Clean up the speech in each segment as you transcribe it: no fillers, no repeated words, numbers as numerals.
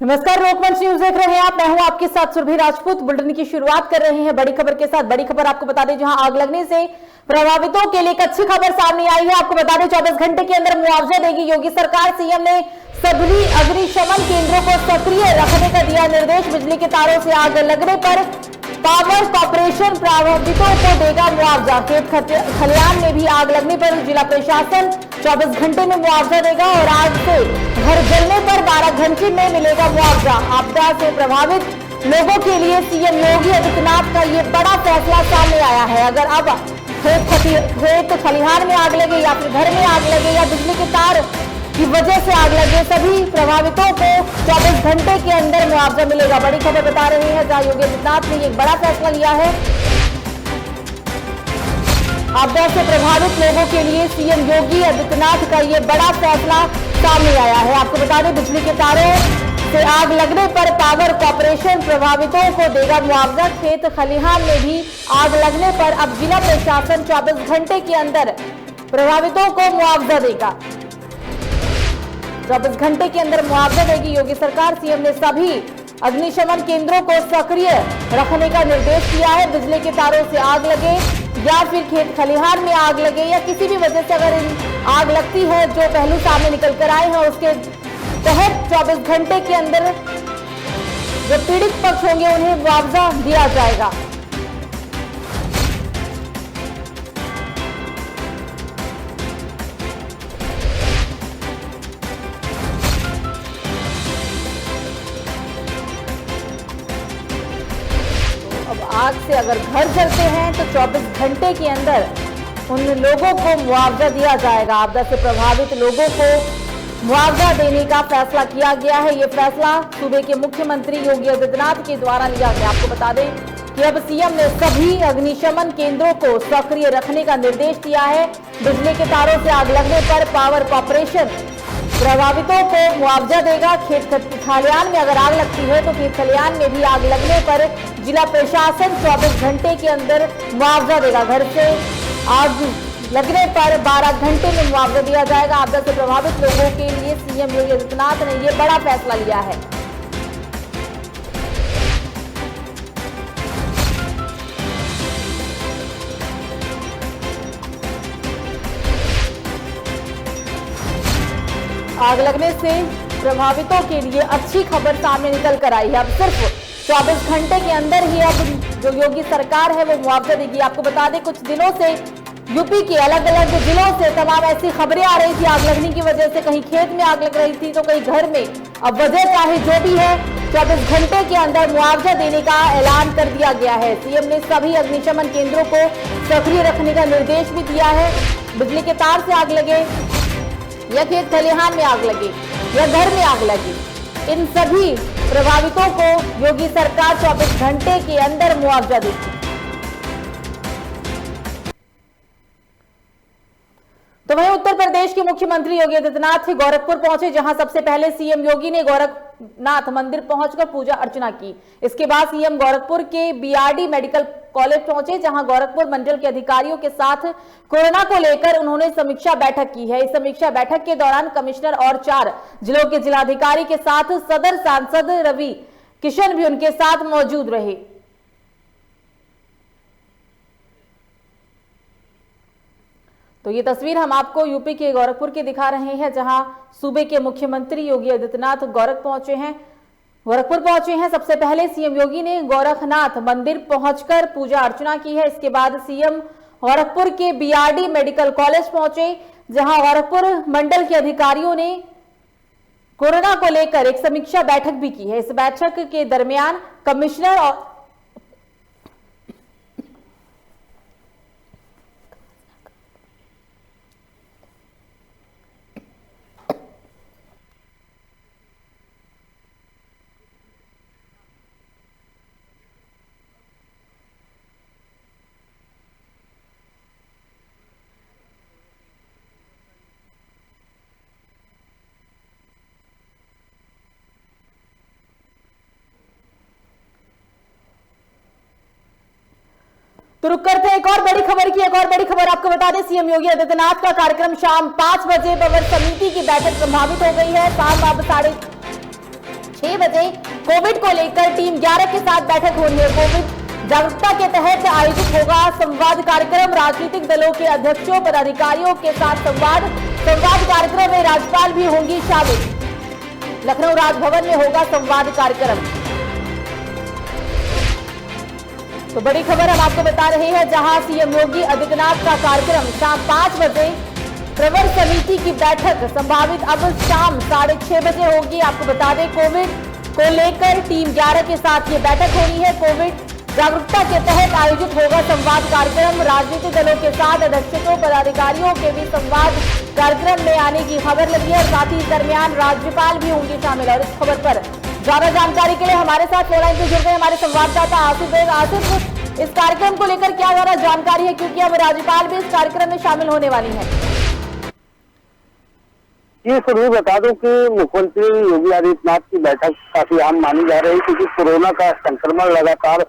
नमस्कार, लोकमंच न्यूज देख रहे हैं आप। मैं हूं आपके साथ सुरभि राजपूत। बुलेटिन की शुरुआत कर रहे हैं बड़ी खबर के साथ। बड़ी खबर आपको बता दें, जहां आग लगने से प्रभावितों के लिए एक अच्छी खबर सामने आई है। आपको बता दें 24 घंटे के अंदर मुआवजा देगी योगी सरकार। सीएम ने सभी अग्निशमन केंद्रों को सक्रिय रखने का दिया निर्देश। बिजली के तारों से आग लगने पर पावर कॉर्पोरेशन प्रभावितों को देगा मुआवजा। खेत खलिहान में भी आग लगने पर जिला प्रशासन 24 घंटे में मुआवजा देगा और आग से घर जलने पर 12 घंटे में मिलेगा मुआवजा। आपदा से प्रभावित लोगों के लिए सीएम योगी आदित्यनाथ का ये बड़ा फैसला सामने आया है। अगर अब खेत खलिहान में आग लगे या फिर घर में आग लगे या बिजली के तार की वजह से आग लगे, सभी प्रभावितों को 24 घंटे के अंदर मुआवजा मिलेगा। बड़ी खबर बता रही है, जहां योगी आदित्यनाथ ने एक बड़ा फैसला लिया है। आपदा से प्रभावित लोगों के लिए सीएम योगी आदित्यनाथ का ये बड़ा फैसला सामने आया है। आपको बता दें, बिजली के तारों से आग लगने पर पावर कॉर्पोरेशन प्रभावितों को देगा मुआवजा। खेत खलिहान में भी आग लगने पर अब जिला प्रशासन 24 घंटे के अंदर प्रभावितों को मुआवजा देगा। 24 घंटे के अंदर मुआवजा देगी योगी सरकार। सीएम ने सभी अग्निशमन केंद्रों को सक्रिय रखने का निर्देश दिया है। बिजली के तारों से आग लगे या फिर खेत खलिहान में आग लगे या किसी भी वजह से अगर आग लगती है, जो पहलू सामने निकल कर आए हैं उसके तहत 24 घंटे के अंदर जो पीड़ित पक्ष होंगे उन्हें मुआवजा दिया जाएगा। आग से अगर घर जलते हैं तो 24 घंटे के अंदर उन लोगों को मुआवजा दिया जाएगा। आपदा से प्रभावित लोगों को मुआवजा देने का फैसला किया गया है। ये फैसला सूबे के मुख्यमंत्री योगी आदित्यनाथ के द्वारा लिया गया। आपको बता दें कि अब सीएम ने सभी अग्निशमन केंद्रों को सक्रिय रखने का निर्देश दिया है। बिजली के तारों से आग लगने पर पावर कॉर्पोरेशन प्रभावितों को मुआवजा देगा। खेत खलिहान में अगर आग लगती है तो खेत खलिहान में भी आग लगने पर जिला प्रशासन 24 घंटे के अंदर मुआवजा देगा। घर से आग लगने पर 12 घंटे में मुआवजा दिया जाएगा। आपदा से प्रभावित लोगों के लिए सीएम योगी आदित्यनाथ ने यह बड़ा फैसला लिया है। आग लगने से प्रभावितों के लिए अच्छी खबर सामने निकल कर आई है। अब सिर्फ 24 घंटे के अंदर ही अब जो योगी सरकार है वो मुआवजा देगी। आपको बता दें, कुछ दिनों से यूपी के अलग अलग जिलों से तमाम ऐसी खबरें आ रही थी आग लगने की वजह से। कहीं खेत में आग लग रही थी तो कहीं घर में। अब वजह चाहे जो भी है, 24 घंटे के अंदर मुआवजा देने का ऐलान कर दिया गया है। सीएम ने सभी अग्निशमन केंद्रों को सक्रिय रखने का निर्देश भी दिया है। बिजली के तार से आग लगे या खेत खलिहान में आग लगे या घर में आग लगे, इन सभी प्रभावितों को योगी सरकार 24 घंटे के अंदर मुआवजा देगी। तो वहीं उत्तर प्रदेश के मुख्यमंत्री योगी आदित्यनाथ गोरखपुर पहुंचे, जहां सबसे पहले सीएम योगी ने गोरखनाथ मंदिर पहुंचकर पूजा अर्चना की। इसके बाद सीएम गोरखपुर के बीआरडी मेडिकल कॉलेज पहुंचे, जहां गोरखपुर मंडल के अधिकारियों के साथ कोरोना को लेकर उन्होंने समीक्षा बैठक की है। इस समीक्षा बैठक के दौरान कमिश्नर और 4 जिलों के जिलाधिकारी के साथ सदर सांसद रवि किशन भी उनके साथ मौजूद रहे। तो ये तस्वीर हम आपको यूपी के गोरखपुर की दिखा रहे हैं, जहां सूबे के मुख्यमंत्री योगी आदित्यनाथ गोरखपुर पहुंचे हैं। सबसे पहले सीएम योगी ने गोरखनाथ मंदिर पहुंचकर पूजा अर्चना की है। इसके बाद सीएम गोरखपुर के बीआरडी मेडिकल कॉलेज पहुंचे, जहां गोरखपुर मंडल के अधिकारियों ने कोरोना को लेकर एक समीक्षा बैठक भी की है। इस बैठक के दरमियान कमिश्नर और तो रुक करते हैं एक और बड़ी खबर की। एक और बड़ी खबर आपको बता दें, सीएम योगी आदित्यनाथ का कार्यक्रम शाम 5 बजे बवर समिति की बैठक प्रभावित हो गई है। शाम अब 6:30 6 बजे कोविड को लेकर टीम 11 के साथ बैठक होनी है। कोविड जागरूकता के तहत आयोजित होगा संवाद कार्यक्रम। राजनीतिक दलों के अध्यक्षों पदाधिकारियों के साथ संवाद कार्यक्रम में राज्यपाल भी होंगी शामिल। लखनऊ राजभवन में होगा संवाद कार्यक्रम। तो बड़ी खबर हम आपको बता रहे हैं, जहां सीएम योगी आदित्यनाथ का कार्यक्रम शाम 5 बजे, प्रवर समिति की बैठक संभावित अब शाम 6:30 बजे होगी। आपको बता दें, कोविड को लेकर टीम 11 के साथ ये बैठक होनी है। कोविड जागरूकता के तहत आयोजित होगा संवाद कार्यक्रम। राजनीतिक दलों के साथ अध्यक्षों पदाधिकारियों के भी संवाद कार्यक्रम में आने की खबर लगी है और साथ ही दरमियान राज्यपाल भी होंगे शामिल। और इस खबर पर ज्यादा जानकारी के लिए हमारे साथ फोन लाइन पे जुड़ गए हमारे संवाददाता आसिफ बेग। आसिफ, इस कार्यक्रम को लेकर क्या ज्यादा जानकारी है, क्योंकि अब राज्यपाल भी इस कार्यक्रम में शामिल होने वाली है? ये जरूर बता दूं कि मुख्यमंत्री योगी आदित्यनाथ की बैठक काफी अहम मानी जा रही है, क्योंकि कोरोना का संक्रमण लगातार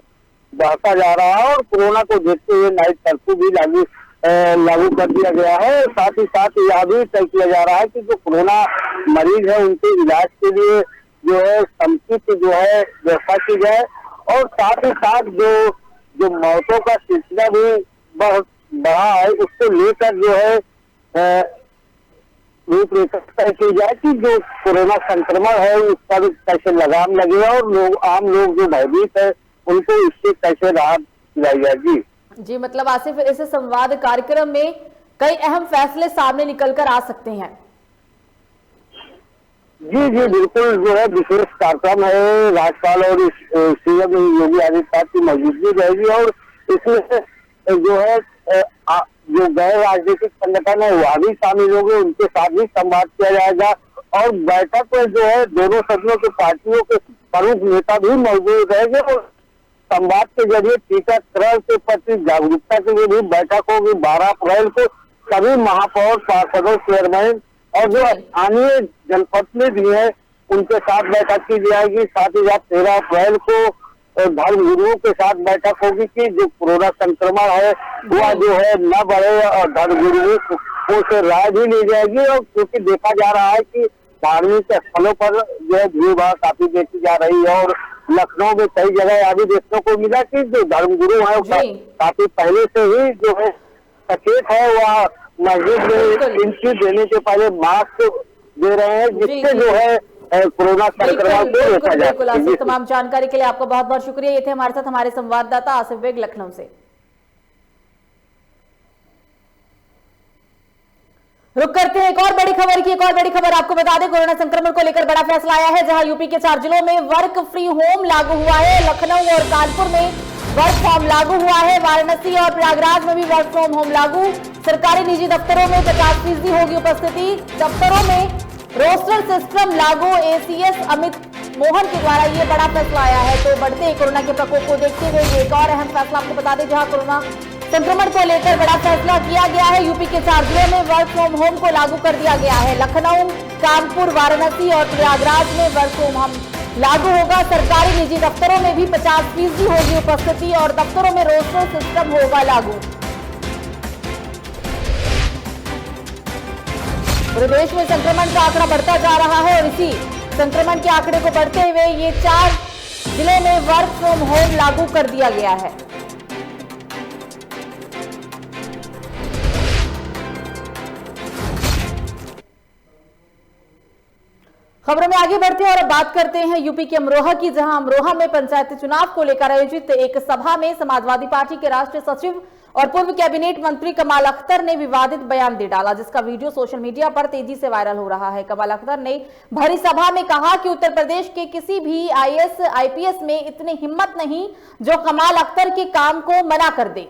बढ़ता जा रहा है और कोरोना को देखते हुए नाइट कर्फ्यू भी लागू कर दिया गया है। साथ ही साथ यह भी तय किया जा रहा है कि जो कोरोना मरीज है उनके इलाज के लिए जो है समुचित जो है व्यवस्था की जाए और साथ ही साथ जो मौतों का सिलसिला भी बढ़ा है उसको लेकर जो है रूपरेखा तय की जाए कि जो कोरोना संक्रमण है उस पर कैसे लगाम लगे और आम लोग जो भयभीत है उनको इससे कैसे राहत दिलाई जाएगी। जी, मतलब आसिफ, इस संवाद कार्यक्रम में कई अहम फैसले सामने निकलकर आ सकते हैं। जी बिल्कुल, जो है विशेष कार्यक्रम है। राज्यपाल और सीएम योगी आदित्यनाथ की मौजूदगी रहेगी और इसमें जो है जो गैर राजनीतिक संगठन है वह भी शामिल होंगे, उनके साथ भी संवाद किया जाएगा और बैठक में जो है दोनों सदनों की पार्टियों के प्रमुख नेता भी मौजूद रहेंगे और संवाद के जरिए टीकाकरण के प्रति जागरूकता के लिए भी बैठक होगी। 12 अप्रैल को सभी महापौर, पार्षदों, चेयरमैन और जो स्थानीय जनप्रतिनिधि है उनके साथ बैठक की जाएगी। साथ ही साथ 13 अप्रैल को धर्म गुरुओं के साथ बैठक होगी कि जो कोरोना संक्रमण है वह जो है न बढ़े और धर्म गुरुओं से राय भी ली जाएगी। और क्योंकि देखा जा रहा है कि धार्मिक स्थलों पर जो है भीड़ भाड़ काफी देखी जा रही है और लखनऊ में कई जगह अभी देखने को मिला कि जो धर्मगुरु है काफी पहले से ही जो है सचेत है, वह मस्जिद में एंट्री देने के पहले मास्क दे रहे हैं, जिससे जो है कोरोना संक्रमण को रोका जा सके। तमाम जानकारी के लिए आपका बहुत बहुत शुक्रिया। ये थे हमारे साथ हमारे संवाददाता आसिफ बेग लखनऊ से। रुक करते हैं एक और बड़ी खबर आपको बता दें, कोरोना संक्रमण को लेकर बड़ा फैसला आया है, जहां यूपी के 4 जिलों में वर्क फ्री होम लागू हुआ है। लखनऊ और कानपुर में वर्क फ्रॉम लागू हुआ है। वाराणसी और प्रयागराज में भी वर्क फ्रॉम होम लागू। सरकारी निजी दफ्तरों में 50% होगी उपस्थिति। दफ्तरों में रोस्टर सिस्टम लागू। एसीएस अमित मोहन के द्वारा ये बड़ा फैसला आया है। तो बढ़ते कोरोना के प्रकोप को देखते हुए एक और अहम फैसला आपको बता दें, जहां कोरोना संक्रमण को लेकर बड़ा फैसला किया गया है। यूपी के 4 जिलों में वर्क फ्रॉम होम को लागू कर दिया गया है। लखनऊ, कानपुर, वाराणसी और प्रयागराज में वर्क फ्रॉम होम लागू होगा। सरकारी निजी दफ्तरों में भी 50% होगी उपस्थिति और दफ्तरों में रोस्टर सिस्टम होगा लागू। पूरे देश में संक्रमण का आंकड़ा बढ़ता जा रहा है और इसी संक्रमण के आंकड़े को बढ़ते हुए ये 4 जिलों में वर्क फ्रॉम होम लागू कर दिया गया है। खबरों में आगे बढ़ते हैं और अब बात करते हैं यूपी के अमरोहा की, जहां अमरोहा में पंचायती चुनाव को लेकर आयोजित एक सभा में समाजवादी पार्टी के राष्ट्रीय सचिव और पूर्व कैबिनेट मंत्री कमाल अख्तर ने विवादित बयान दे डाला, जिसका वीडियो सोशल मीडिया पर तेजी से वायरल हो रहा है। कमाल अख्तर ने भरी सभा में कहा कि उत्तर प्रदेश के किसी भी आईएएस आईपीएस में इतनी हिम्मत नहीं जो कमाल अख्तर के काम को मना कर दे।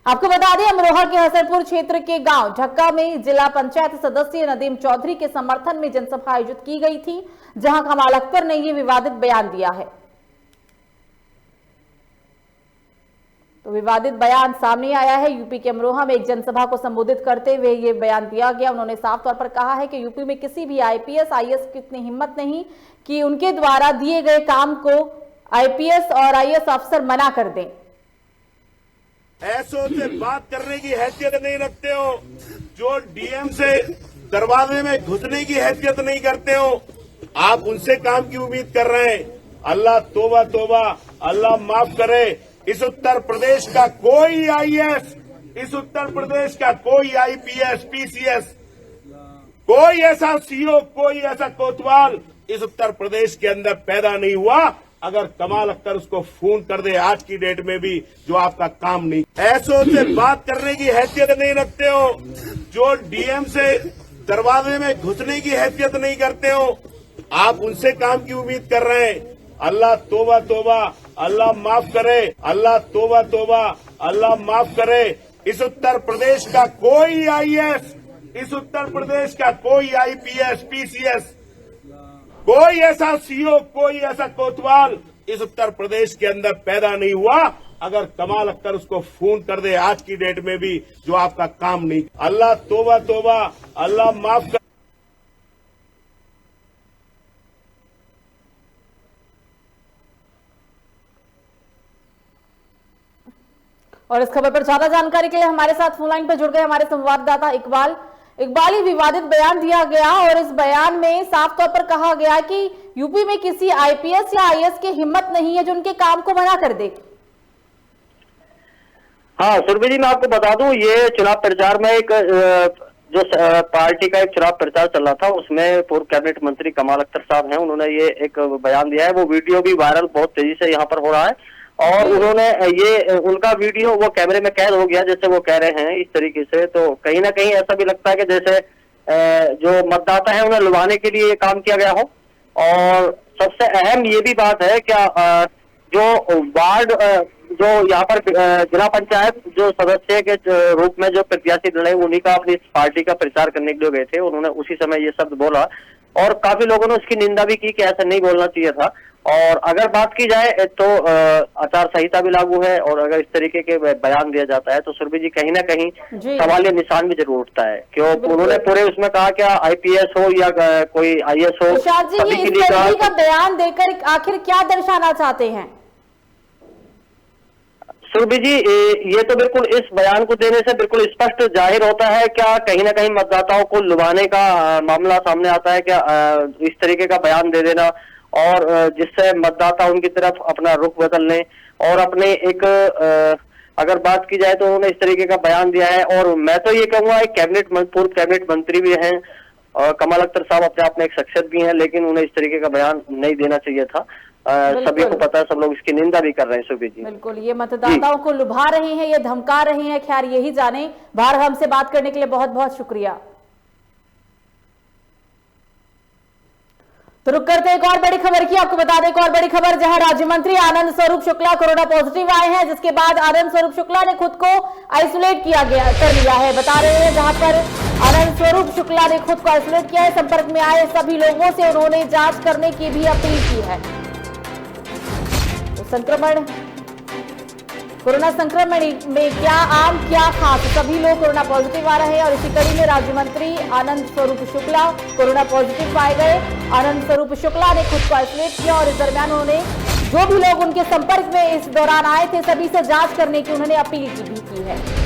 आपको बता दें, अमरोहा के हसनपुर क्षेत्र के गांव झक्का में जिला पंचायत सदस्य नदीम चौधरी के समर्थन में जनसभा आयोजित की गई थी, जहां कमाल अख्तर ने यह विवादित बयान दिया है। तो विवादित बयान सामने आया है। यूपी के अमरोहा में एक जनसभा को संबोधित करते हुए ये बयान दिया गया। उन्होंने साफ तौर पर कहा है कि यूपी में किसी भी आईपीएस आईएएस की इतनी हिम्मत नहीं कि उनके द्वारा दिए गए काम को आईपीएस और आईएएस अफसर मना कर दें। ऐसों से बात करने की हैसियत नहीं रखते हो, जो डीएम से दरवाजे में घुसने की हैसियत नहीं करते हो, आप उनसे काम की उम्मीद कर रहे हैं। अल्लाह तौबा तौबा, अल्लाह माफ करे। इस उत्तर प्रदेश का कोई आईएएस, इस उत्तर प्रदेश का कोई आईपीएस, पीसीएस, कोई ऐसा सीओ, कोई ऐसा कोतवाल इस उत्तर प्रदेश के अंदर पैदा नहीं हुआ अगर कमाल अख्तर उसको फोन कर दे आज की डेट में भी, जो आपका काम नहीं। ऐसों से बात करने की हैसियत नहीं रखते हो, जो डीएम से दरवाजे में घुसने की हैसियत नहीं करते हो, आप उनसे काम की उम्मीद कर रहे हैं। अल्लाह तौबा तौबा, अल्लाह माफ करे। अल्लाह तौबा तौबा, अल्लाह माफ करे। इस उत्तर प्रदेश का कोई आईएएस, इस उत्तर प्रदेश का कोई आईपीएस, पीसीएस, कोई ऐसा सीओ, कोई ऐसा कोतवाल इस उत्तर प्रदेश के अंदर पैदा नहीं हुआ अगर कमाल अख्तर उसको फोन कर दे आज की डेट में भी, जो आपका काम नहीं। अल्लाह तौबा तौबा, अल्लाह माफ करे। और इस खबर पर ज्यादा जानकारी के लिए हमारे साथ फोन लाइन पर जुड़ गए हमारे संवाददाता इकबाल। ही विवादित बयान दिया गया और इस बयान में साफ तौर पर कहा गया कि यूपी में किसी आईपीएस या आईएएस की हिम्मत नहीं है जो उनके काम को मना कर दे। हाँ सुरभि जी, मैं आपको बता दूं, ये चुनाव प्रचार में एक जो पार्टी का एक चुनाव प्रचार चल रहा था, उसमें पूर्व कैबिनेट मंत्री कमाल अख्तर साहब हैं, उन्होंने ये एक बयान दिया है। वो वीडियो भी वायरल बहुत तेजी से यहाँ पर हो रहा है और उन्होंने ये उनका वीडियो वो कैमरे में कैद हो गया, जैसे वो कह रहे हैं इस तरीके से। तो कहीं ना कहीं ऐसा भी लगता है कि जैसे जो मतदाता है उन्हें लुभाने के लिए ये काम किया गया हो। और सबसे अहम ये भी बात है क्या, जो वार्ड जो यहाँ पर जिला पंचायत जो सदस्य के रूप में जो प्रत्याशी लड़े, उन्हीं का अपनी पार्टी का प्रचार करने के लिए गए थे, उन्होंने उसी समय ये शब्द बोला और काफी लोगों ने उसकी निंदा भी की कि ऐसा नहीं बोलना चाहिए था। और अगर बात की जाए तो आचार संहिता भी लागू है और अगर इस तरीके के बयान दिया जाता है तो सुरभि जी कहीं ना कहीं सवालिया निशान भी जरूर उठता है। क्यों उन्होंने पूरे उसमें कहा क्या आईपीएस हो या कोई आईएएस हो, सभी के लिए का बयान देकर आखिर क्या दर्शाना चाहते हैं? सुरभि जी, ये तो बिल्कुल इस बयान को देने से बिल्कुल स्पष्ट जाहिर होता है क्या कहीं ना कहीं मतदाताओं को लुभाने का मामला सामने आता है क्या, इस तरीके का बयान दे देना और जिससे मतदाता उनकी तरफ अपना रुख बदल लें। और अपने एक अगर बात की जाए तो उन्होंने इस तरीके का बयान दिया है। और मैं तो ये कहूँगा एक पूर्व कैबिनेट मंत्री भी हैं और कमाल अख्तर साहब अपने आप में एक शख्सियत भी हैं, लेकिन उन्हें इस तरीके का बयान नहीं देना चाहिए था। सभी को पता है, सब लोग इसकी निंदा भी कर रहे हैं सुबह जी। बिल्कुल, ये मतदाताओं को लुभा रहे हैं, ये धमका रहे हैं, खैर यही जाने। बाहर हमसे बात करने के लिए बहुत बहुत शुक्रिया। तो रुक करते एक और बड़ी खबर की, आपको बता दें एक और बड़ी खबर, जहां राज्य मंत्री आनंद स्वरूप शुक्ला कोरोना पॉजिटिव आए हैं, जिसके बाद आनंद स्वरूप शुक्ला ने खुद को आइसोलेट कर लिया है। बता रहे हैं जहां पर आनंद स्वरूप शुक्ला ने खुद को आइसोलेट किया है, संपर्क में आए सभी लोगों से उन्होंने जांच करने की भी अपील की है। संक्रमण, कोरोना संक्रमण में क्या आम क्या खास, सभी लोग कोरोना पॉजिटिव आ रहे हैं और इसी कड़ी में राज्य मंत्री आनंद स्वरूप शुक्ला कोरोना पॉजिटिव पाए गए। आनंद स्वरूप शुक्ला ने खुद को आइसोलेट किया और इस दरमियान उन्होंने जो भी लोग उनके संपर्क में इस दौरान आए थे सभी से जांच करने की उन्होंने अपील की है।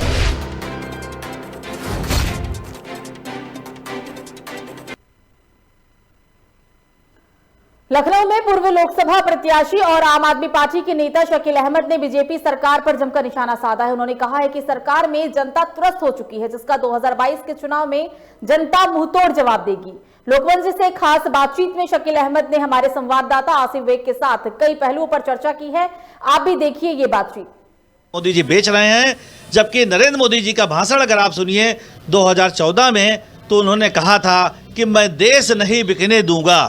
लखनऊ में पूर्व लोकसभा प्रत्याशी और आम आदमी पार्टी के नेता शकील अहमद ने बीजेपी सरकार पर जमकर निशाना साधा है। उन्होंने कहा है कि सरकार में जनता त्रस्त हो चुकी है, जिसका 2022 के चुनाव में जनता मुंहतोड़ जवाब देगी। लोकमंच से खास बातचीत में शकील अहमद ने हमारे संवाददाता आसिफ बेग के साथ कई पहलुओं पर चर्चा की है। आप भी देखिए ये बातचीत। मोदी जी बेच रहे हैं, जबकि नरेंद्र मोदी जी का भाषण अगर आप सुनिए 2014 में, तो उन्होंने कहा था कि मैं देश नहीं बिकने दूंगा।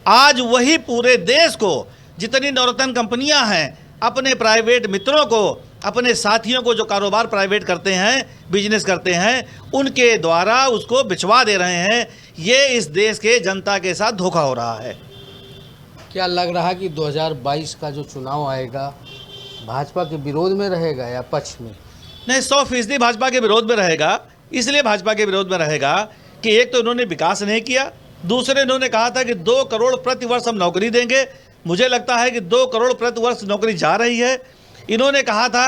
आज वही पूरे देश को, जितनी नवरत्न कंपनियां हैं, अपने प्राइवेट मित्रों को, अपने साथियों को जो कारोबार प्राइवेट करते हैं, बिजनेस करते हैं, उनके द्वारा उसको बिचवा दे रहे हैं। ये इस देश के जनता के साथ धोखा हो रहा है। क्या लग रहा है कि 2022 का जो चुनाव आएगा भाजपा के विरोध में रहेगा या पक्ष में? नहीं, 100% भाजपा के विरोध में रहेगा। इसलिए भाजपा के विरोध में रहेगा कि एक तो उन्होंने विकास नहीं किया, दूसरे इन्होंने कहा था कि 2 करोड़ प्रति वर्ष हम नौकरी देंगे। मुझे लगता है कि 2 करोड़ प्रति वर्ष नौकरी जा रही है। इन्होंने कहा था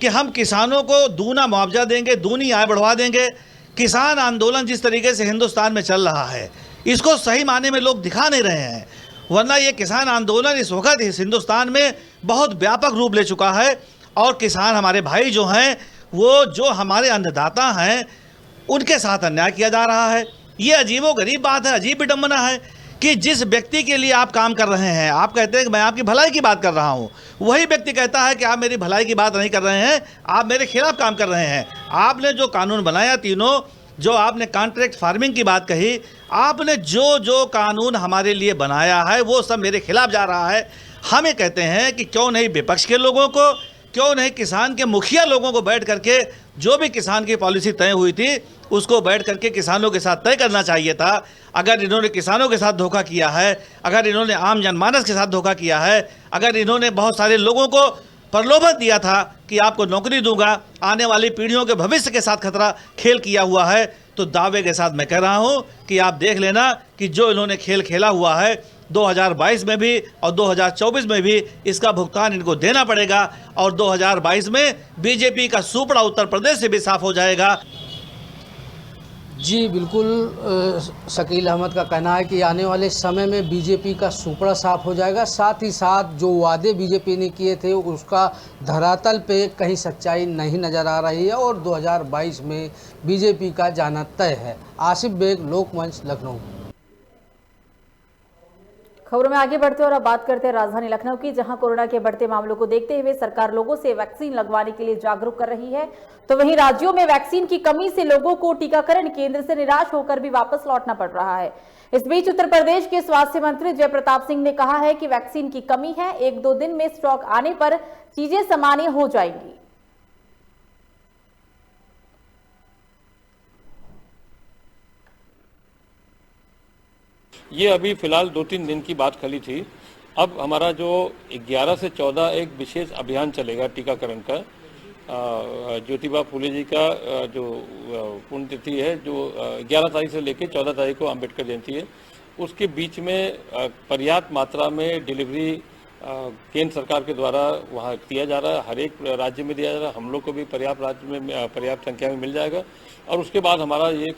कि हम किसानों को दूना मुआवजा देंगे, दूनी आय बढ़वा देंगे। किसान आंदोलन जिस तरीके से हिंदुस्तान में चल रहा है, इसको सही मायने में लोग दिखा नहीं रहे हैं। वरना ये किसान आंदोलन इस वक्त इस हिंदुस्तान में बहुत व्यापक रूप ले चुका है और किसान हमारे भाई जो हैं, वो जो हमारे अन्नदाता हैं, उनके साथ अन्याय किया जा रहा है। ये अजीबोगरीब बात है, अजीब विडम्बना है कि जिस व्यक्ति के लिए आप काम कर रहे हैं, आप कहते हैं कि मैं आपकी भलाई की बात कर रहा हूं, वही व्यक्ति कहता है कि आप मेरी भलाई की बात नहीं कर रहे हैं, आप मेरे खिलाफ काम कर रहे हैं। आपने जो कानून बनाया तीनों, जो आपने कॉन्ट्रैक्ट फार्मिंग की बात कही, आपने जो कानून हमारे लिए बनाया है वो सब मेरे खिलाफ जा रहा है। हम ये कहते हैं कि क्यों नहीं विपक्ष के लोगों को, क्यों नहीं किसान के मुखिया लोगों को बैठ करके जो भी किसान की पॉलिसी तय हुई थी उसको बैठ करके किसानों के साथ तय करना चाहिए था। अगर इन्होंने किसानों के साथ धोखा किया है, अगर इन्होंने आम जनमानस के साथ धोखा किया है, अगर इन्होंने बहुत सारे लोगों को प्रलोभन दिया था कि आपको नौकरी दूंगा, आने वाली पीढ़ियों के भविष्य के साथ खतरा खेल किया हुआ है, तो दावे के साथ मैं कह रहा हूं कि आप देख लेना कि जो इन्होंने खेल खेला हुआ है 2022 में भी और 2024 में भी इसका भुगतान इनको देना पड़ेगा। और 2022 में बीजेपी का सुपड़ा उत्तर प्रदेश से भी साफ हो जाएगा। जी बिल्कुल, शकील अहमद का कहना है कि आने वाले समय में बीजेपी का सुपड़ा साफ हो जाएगा। साथ ही साथ जो वादे बीजेपी ने किए थे उसका धरातल पे कहीं सच्चाई नहीं नज़र आ रही है और 2022 में बीजेपी का जाना तय है। आसिफ बेग, लोकमंच, लखनऊ। खबरों में आगे बढ़ते और अब बात करते हैं राजधानी लखनऊ की, जहां कोरोना के बढ़ते मामलों को देखते हुए सरकार लोगों से वैक्सीन लगवाने के लिए जागरूक कर रही है, तो वहीं राज्यों में वैक्सीन की कमी से लोगों को टीकाकरण केंद्र से निराश होकर भी वापस लौटना पड़ रहा है। इस बीच उत्तर प्रदेश के स्वास्थ्य मंत्री जय प्रताप सिंह ने कहा है कि वैक्सीन की कमी है, 1-2 दिन में स्टॉक आने पर चीजें सामान्य हो जाएंगी। ये अभी फिलहाल 2-3 दिन की बात खली थी। अब हमारा जो 11 से 14 एक विशेष अभियान चलेगा टीकाकरण का। ज्योतिबा फूले जी का जो पुण्यतिथि है, जो 11 तारीख से लेकर 14 तारीख को अम्बेडकर जयंती है, उसके बीच में पर्याप्त मात्रा में डिलीवरी केंद्र सरकार के द्वारा वहाँ किया जा रहा है। हर एक राज्य में दिया जा रहा है। हम लोग को भी पर्याप्त राज्य में पर्याप्त संख्या में मिल जाएगा और उसके बाद हमारा ये।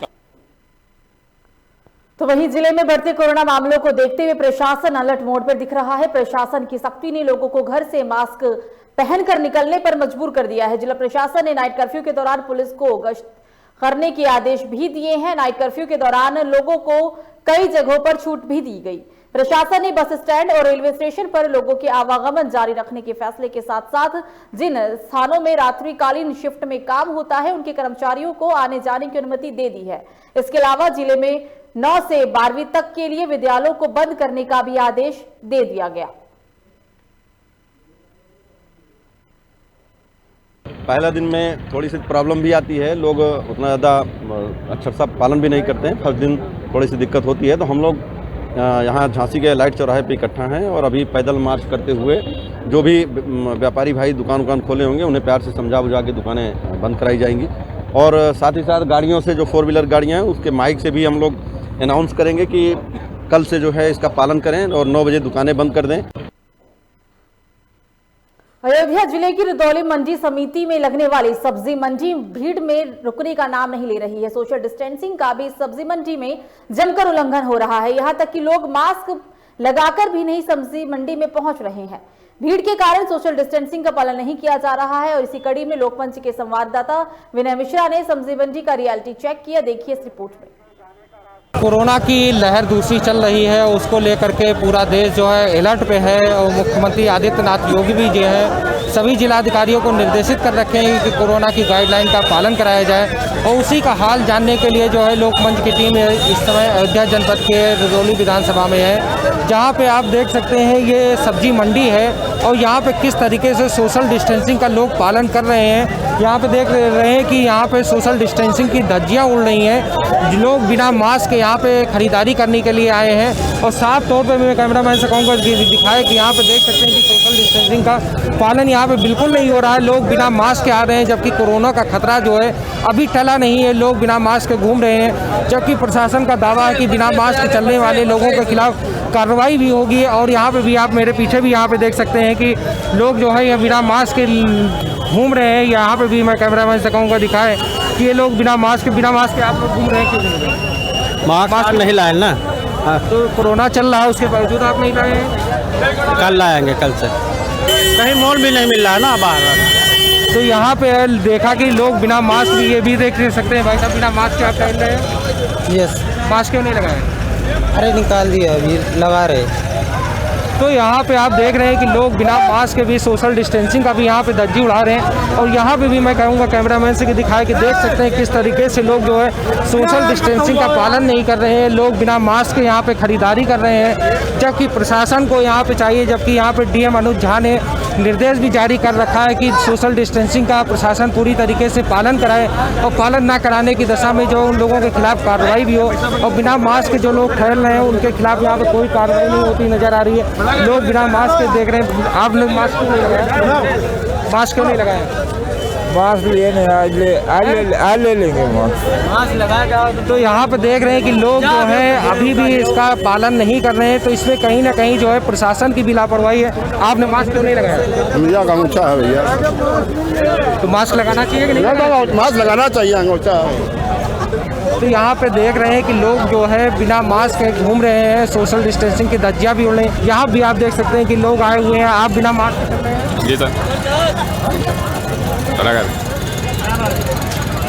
तो वहीं जिले में बढ़ते कोरोना मामलों को देखते हुए प्रशासन अलर्ट मोड पर दिख रहा है। प्रशासन की सख्ती ने लोगों को घर से मास्क पहनकर निकलने पर मजबूर कर दिया है। जिला प्रशासन ने नाइट कर्फ्यू के दौरान पुलिस को गश्त करने के आदेश भी दिए हैं। नाइट कर्फ्यू के दौरान लोगों को कई जगहों पर छूट भी दी गई। प्रशासन ने बस स्टैंड और रेलवे स्टेशन पर लोगों के आवागमन जारी रखने के फैसले के साथ साथ जिन स्थानों में रात्रिकालीन शिफ्ट में काम होता है उनके कर्मचारियों को आने जाने की अनुमति दे दी है। इसके अलावा जिले में 9 से 12वीं तक के लिए विद्यालयों को बंद करने का भी आदेश दे दिया गया। पहला दिन में थोड़ी सी प्रॉब्लम भी आती है, लोग उतना ज़्यादा अच्छा सा पालन भी नहीं करते हैं। फर्स्ट दिन थोड़ी सी दिक्कत होती है, तो हम लोग यहाँ झांसी के लाइट चौराहे पे इकट्ठा हैं और अभी पैदल मार्च करते हुए जो भी व्यापारी भाई दुकान खोले होंगे उन्हें प्यार से समझा बुझा के दुकानें बंद कराई जाएंगी। और साथ ही साथ गाड़ियों से, जो 4 व्हीलर गाड़ियाँ हैं, उसके माइक से भी हम लोग अनाउंस करेंगे कि कल से जो है इसका पालन करें और 9 बजे दुकानें बंद कर दें। अयोध्या जिले की रुदौली मंडी समिति में लगने वाली सब्जी मंडी भीड़ में रुकने का नाम नहीं ले रही है। सोशल डिस्टेंसिंग का भी सब्जी मंडी में जमकर उल्लंघन हो रहा है। यहाँ तक कि लोग मास्क लगाकर भी नहीं सब्जी मंडी में पहुंच रहे हैं। भीड़ के कारण सोशल डिस्टेंसिंग का पालन नहीं किया जा रहा है। और इसी कड़ी में लोकमंच के संवाददाता विनय मिश्रा ने सब्जी मंडी का रियलिटी चेक किया। देखिए इस रिपोर्ट में। कोरोना की लहर दूसरी चल रही है, उसको लेकर के पूरा देश जो है अलर्ट पे है और मुख्यमंत्री आदित्यनाथ योगी भी जो है सभी जिलाधिकारियों को निर्देशित कर रखे हैं कि कोरोना की गाइडलाइन का पालन कराया जाए। और उसी का हाल जानने के लिए जो है लोकमंच की टीम इस समय अयोध्या जनपद के रुदौली विधानसभा में है, जहाँ पे आप देख सकते हैं ये सब्जी मंडी है और यहाँ पे किस तरीके से सोशल डिस्टेंसिंग का लोग पालन कर रहे हैं। यहाँ पे देख रहे हैं कि यहाँ पे सोशल डिस्टेंसिंग की धज्जियाँ उड़ रही हैं। लोग बिना मास्क के यहाँ पे खरीदारी करने के लिए आए हैं और साफ तौर पे मैं कैमरामैन से कहूँगा दिखाए कि यहाँ पे देख सकते हैं कि सोशल डिस्टेंसिंग का पालन यहाँ पे बिल्कुल नहीं हो रहा है। लोग बिना मास्क के आ रहे हैं, जबकि कोरोना का खतरा जो है अभी टला नहीं है। लोग बिना मास्क के घूम रहे हैं, जबकि प्रशासन का दावा है कि बिना मास्क के चलने वाले लोगों के खिलाफ कार्रवाई भी होगी। और यहाँ पे भी आप मेरे पीछे भी यहाँ पे देख सकते हैं कि लोग जो है बिना मास्क के घूम रहे हैं। यहाँ पे भी मैं कैमरामैन से कहूँगा दिखाएं कि ये लोग बिना मास्क के आप लोग घूम रहे हैं। क्यों मास्क नहीं लाए ना, तो कोरोना चल रहा है, उसके बावजूद आप नहीं लाए हैं? कल लाएंगे, कल से। कहीं मॉल भी नहीं मिल रहा है ना बाहर। तो यहाँ पे देखा कि लोग बिना मास्क, ये भी देख सकते हैं भाई साहब, बिना मास्क के आप टहल रहे हैं। यस। मास्क क्यों नहीं लगाए? अरे निकाल दिया, अभी लगा रहे। तो यहाँ पे आप देख रहे हैं कि लोग बिना मास्क के भी सोशल डिस्टेंसिंग का भी यहाँ पे धज्जी उड़ा रहे हैं। और यहाँ पे भी मैं कहूँगा कैमरामैन से कि दिखाए कि देख सकते हैं किस तरीके से लोग जो है सोशल डिस्टेंसिंग का पालन नहीं कर रहे हैं। लोग बिना मास्क के यहाँ पे खरीदारी कर रहे हैं, जबकि प्रशासन को यहाँ पे चाहिए, जबकि यहाँ पे डीएम अनुज झा ने निर्देश भी जारी कर रखा है कि सोशल डिस्टेंसिंग का प्रशासन पूरी तरीके से पालन कराए, और पालन ना कराने की दशा में जो उन लोगों के खिलाफ कार्रवाई भी हो। और बिना मास्क के जो लोग ठहर रहे हैं उनके खिलाफ यहाँ पे कोई कार्रवाई नहीं होती नजर आ रही है। लोग बिना मास्क के देख रहे हैं। आप लोग मास्क क्यों नहीं लगाए? मास्क क्यों नहीं लगाए? मास्क लिए नहीं, आज ले लेंगे मास्क लगाएगा। तो यहाँ पे देख रहे हैं कि लोग जो है अभी भी इसका पालन नहीं कर रहे हैं, तो इसमें कहीं ना कहीं जो है प्रशासन की भी लापरवाही है। आपने मास्क क्यों नहीं लगाया? भैया का अंगूठा है भैया। तो मास्क लगाना चाहिए कि नहीं? मास्क लगाना चाहिए, अंगूठा है। तो यहाँ पे देख रहे हैं कि लोग जो है बिना मास्क के घूम रहे हैं, सोशल डिस्टेंसिंग की धज्जियाँ भी उड़ रही हैं। यहाँ भी आप देख सकते हैं कि लोग आए हुए हैं, आप बिना मास्क। जी सर।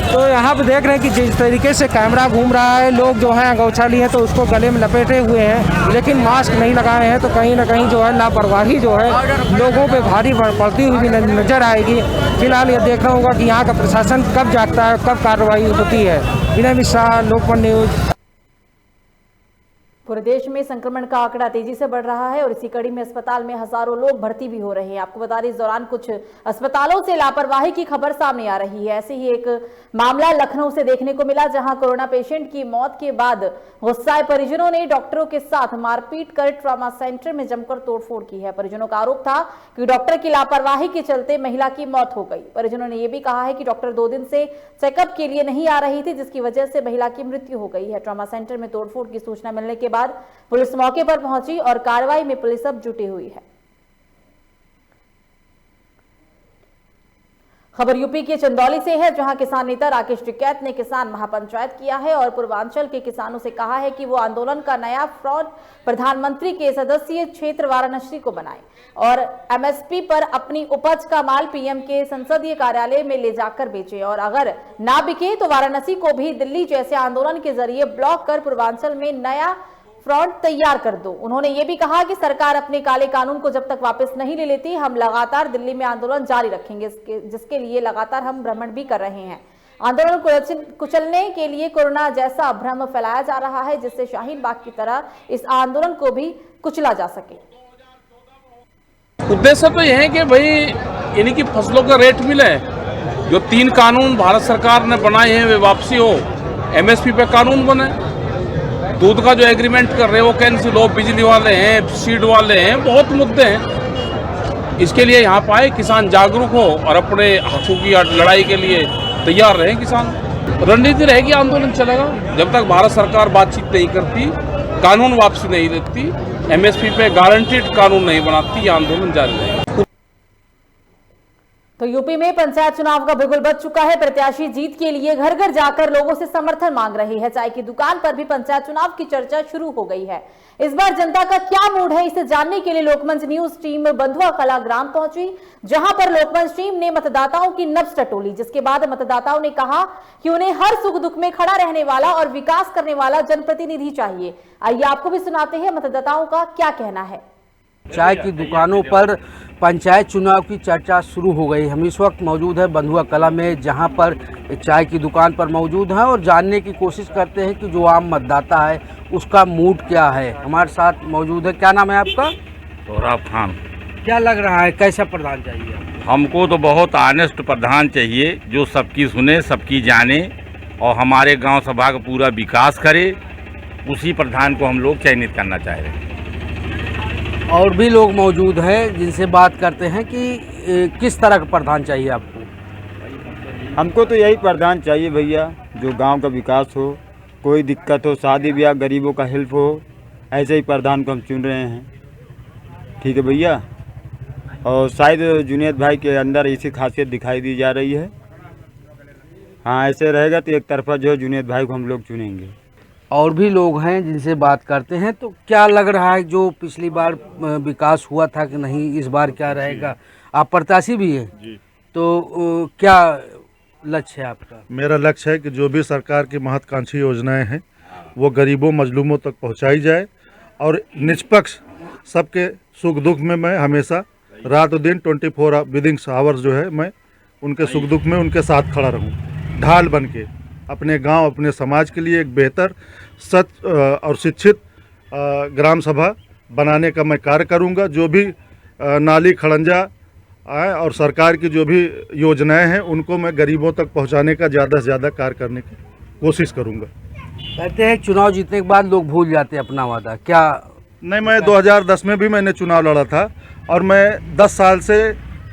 तो यहाँ पे देख रहे हैं कि जिस तरीके से कैमरा घूम रहा है, लोग जो है अंगोछा लिए तो उसको गले में लपेटे हुए हैं, लेकिन मास्क नहीं लगाए हैं। तो कहीं ना कहीं जो है लापरवाही जो है लोगों पे भारी पड़ती हुई भी नजर आएगी। फिलहाल ये देखना होगा कि यहाँ का प्रशासन कब जागता है, कब कार्रवाई होती है। विनय मिश्रा, लोकमत न्यूज। पूरे देश में संक्रमण का आंकड़ा तेजी से बढ़ रहा है और इसी कड़ी में अस्पताल में हजारों लोग भर्ती भी हो रहे हैं। आपको बता दें, इस दौरान कुछ अस्पतालों से लापरवाही की खबर सामने आ रही है। ऐसे ही एक मामला लखनऊ से देखने को मिला, जहां कोरोना पेशेंट की मौत के बाद गुस्साए परिजनों ने डॉक्टरों के साथ मारपीट कर ट्रॉमा सेंटर में जमकर तोड़फोड़ की है। परिजनों का आरोप था कि डॉक्टर की लापरवाही के चलते महिला की मौत हो गई। परिजनों ने यह भी कहा है कि डॉक्टर 2 दिन से चेकअप के लिए नहीं आ रही थी, जिसकी वजह से महिला की मृत्यु हो गई है। ट्रॉमा सेंटर में तोड़फोड़ की सूचना मिलने के बाद पुलिस मौके पर पहुंची और कार्रवाई में पुलिस अब जुटी हुई है। खबर यूपी के चंदौली से है, जहां किसान नेता राकेश टिकैत ने किसान महापंचायत किया है और पूर्वांचल के किसानों से कहा है कि वो आंदोलन का नया फ्रंट प्रधानमंत्री के सदस्यीय क्षेत्र वाराणसी को बनाए और एमएसपी पर अपनी उपज का माल पीएम के संसदीय कार्यालय में ले जाकर बेचे, और अगर ना बिके तो वाराणसी को भी दिल्ली जैसे आंदोलन के जरिए ब्लॉक कर पूर्वांचल में नया फ्रंट तैयार कर दो। उन्होंने ये भी कहा कि सरकार अपने काले कानून को जब तक वापस नहीं ले लेती, हम लगातार दिल्ली में आंदोलन जारी रखेंगे, जिसके लिए लगातार हम भ्रमण भी कर रहे हैं। आंदोलन को कुचलने के लिए कोरोना जैसा भ्रम फैलाया जा रहा है, जिससे शाहीन बाग की तरह इस आंदोलन को भी कुचला जा सके। उद्देश्य तो यह है कि भाई यानी कि फसलों का रेट मिले, जो 3 कानून भारत सरकार ने बनाए हैं वे वापसी हो, एमएसपी पे कानून बने, दूध का जो एग्रीमेंट कर रहे हैं वो कैंसिल हो, बिजली वाले हैं, सीड वाले हैं, बहुत मुद्दे हैं। इसके लिए यहाँ पाए किसान जागरूक हो और अपने हकों की लड़ाई के लिए तैयार रहें। किसान रणनीति रहेगी, आंदोलन चलेगा जब तक भारत सरकार बातचीत नहीं करती, कानून वापसी नहीं देती, एमएसपी पे गारंटीड कानून नहीं बनाती, ये आंदोलन जारी रहेगा। तो यूपी में पंचायत चुनाव का बिगुल बज चुका है। प्रत्याशी जीत के लिए घर घर जाकर लोगों से समर्थन मांग रहे हैं। चाय की दुकान पर भी पंचायत चुनाव की चर्चा शुरू हो गई है। इस बार जनता का क्या मूड है, इसे जानने के लिए लोकमंच न्यूज टीम बंधुआ कला ग्राम पहुंची, जहां पर लोकमंच टीम ने मतदाताओं की नब्ज टटोली, जिसके बाद मतदाताओं ने कहा कि उन्हें हर सुख दुख में खड़ा रहने वाला और विकास करने वाला जनप्रतिनिधि चाहिए। आइए आपको भी सुनाते हैं मतदाताओं का क्या कहना है। चाय की दुकानों पर पंचायत चुनाव की चर्चा शुरू हो गई। हम इस वक्त मौजूद है बंधुआ कला में, जहां पर चाय की दुकान पर मौजूद हैं और जानने की कोशिश करते हैं कि जो आम मतदाता है उसका मूड क्या है। हमारे साथ मौजूद है, क्या नाम है आपका? सोहराब खान। क्या लग रहा है, कैसा प्रधान चाहिए? हमको तो बहुत ऑनेस्ट प्रधान चाहिए, जो सबकी सुने, सबकी जाने और हमारे गांव सभा का पूरा विकास करे। उसी प्रधान को हम लोग चयनित करना चाह रहे हैं। और भी लोग मौजूद हैं जिनसे बात करते हैं कि किस तरह का प्रधान चाहिए आपको? हमको तो यही प्रधान चाहिए भैया, जो गांव का विकास हो, कोई दिक्कत हो, शादी ब्याह गरीबों का हेल्प हो, ऐसे ही प्रधान को हम चुन रहे हैं। ठीक है भैया, और शायद जुनैद भाई के अंदर इसी खासियत दिखाई दी जा रही है। हाँ, ऐसे रहेगा तो एक तरफा जो जुनैद भाई को हम लोग चुनेंगे। और भी लोग हैं जिनसे बात करते हैं। तो क्या लग रहा है, जो पिछली बार विकास हुआ था कि नहीं, इस बार क्या रहेगा? आप प्रत्याशी भी हैं जी, तो क्या लक्ष्य है आपका? मेरा लक्ष्य है कि जो भी सरकार की महत्वाकांक्षी योजनाएं हैं वो गरीबों मजलूमों तक पहुंचाई जाए और निष्पक्ष सबके सुख दुख में मैं हमेशा रात दिन 24 विदिन आवर्स जो है मैं उनके सुख दुख में उनके साथ खड़ा रहूं, ढाल बन के अपने गांव अपने समाज के लिए एक बेहतर सच और शिक्षित ग्राम सभा बनाने का मैं कार्य करूंगा। जो भी नाली खड़ंजा और सरकार की जो भी योजनाएं हैं उनको मैं गरीबों तक पहुंचाने का ज़्यादा से ज़्यादा कार्य करने की कोशिश करूंगा। कहते हैं चुनाव जीतने के बाद लोग भूल जाते हैं अपना वादा, क्या नहीं? मैं 2010 में भी मैंने चुनाव लड़ा था और मैं 10 साल से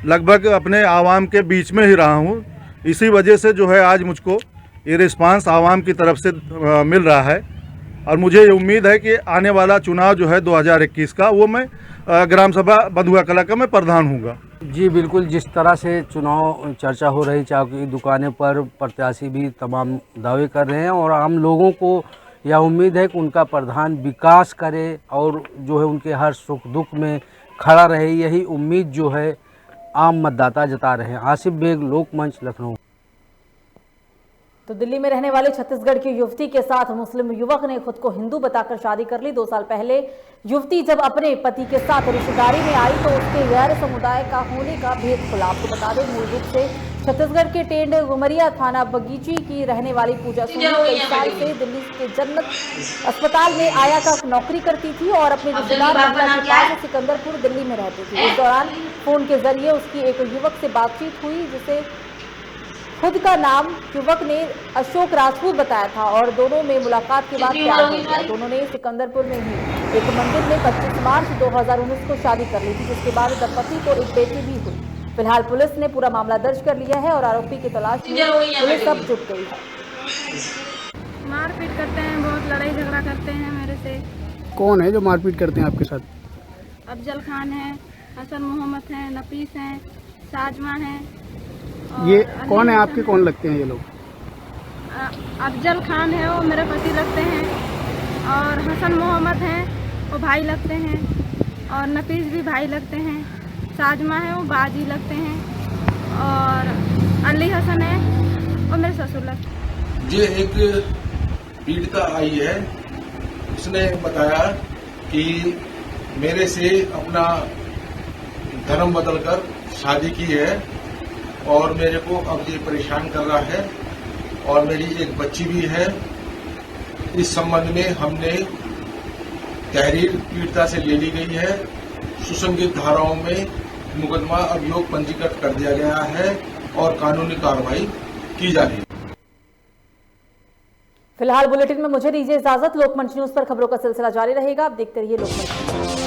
लगभग अपने आवाम के बीच में ही रहा हूँ। इसी वजह से जो है आज मुझको ये रिस्पांस आवाम की तरफ से मिल रहा है और मुझे ये उम्मीद है कि आने वाला चुनाव जो है 2021 का वो मैं ग्राम सभा बंधुआ कला का मैं प्रधान हूँगा। जी बिल्कुल, जिस तरह से चुनाव चर्चा हो रही, चाय की दुकानें पर प्रत्याशी भी तमाम दावे कर रहे हैं और आम लोगों को यह उम्मीद है कि उनका प्रधान विकास करे और जो है उनके हर सुख दुख में खड़ा रहे। यही उम्मीद जो है आम मतदाता जता रहे हैं। आसिफ बेग, लोकमंच, लखनऊ। तो दिल्ली में रहने वाले छत्तीसगढ़ की युवती के साथ मुस्लिम युवक ने खुद को हिंदू बताकर शादी कर ली। 2 साल पहले युवती जब अपने पति के साथ रिश्तेदारी में आई तो उसके गैर समुदाय का होने का भेद खुला। आपको बता दें, मूल रूप से छत्तीसगढ़ के टेंड गुमरिया थाना बगीची की रहने वाली पूजा सोनी कई साल से दिल्ली के जन्नत अस्पताल में आया का नौकरी करती थी और अपने रिश्तेदार महिला के पास सिकंदरपुर दिल्ली में रहती थी। इस दौरान फोन के जरिए उसकी एक युवक से बातचीत हुई जिसे खुद का नाम युवक ने अशोक राजपूत बताया था और दोनों में मुलाकात के बाद प्यार हो गया। दोनों ने सिकंदरपुर में ही एक मंदिर में 25 मार्च 2019 को शादी कर ली थी, जिसके बाद दंपति को एक बेटी भी हुई। फिलहाल पुलिस ने पूरा मामला दर्ज कर लिया है और आरोपी की तलाश में पुलिस अब जुट गई है। मारपीट करते हैं, बहुत लड़ाई झगड़ा करते हैं मेरे से। कौन है जो मारपीट करते हैं आपके साथ? अफजल खान है, हसन मोहम्मद है, नफीस है, साजमा है। ये कौन है आपके, कौन लगते हैं ये लोग? अफजल खान है, वो मेरे पति लगते हैं, और हसन मोहम्मद हैं, वो भाई लगते हैं, और नफीस भी भाई लगते हैं, साजमा है, वो बाजी लगते हैं, और अली हसन है, वो मेरे ससुर लगते हैं। ये एक पीड़िता आई है, उसने बताया कि मेरे से अपना धर्म बदलकर शादी की है और मेरे को अब ये परेशान कर रहा है और मेरी एक बच्ची भी है। इस संबंध में हमने तहरीर पीड़िता से ले ली गई है। सुसंगत धाराओं में मुकदमा अभियोग पंजीकृत कर दिया गया है और कानूनी कार्रवाई की जा रही है। फिलहाल बुलेटिन में मुझे दीजिए इजाजत। लोकमंच न्यूज पर खबरों का सिलसिला जारी रहेगा। आप देखते रहिए लोकमंच।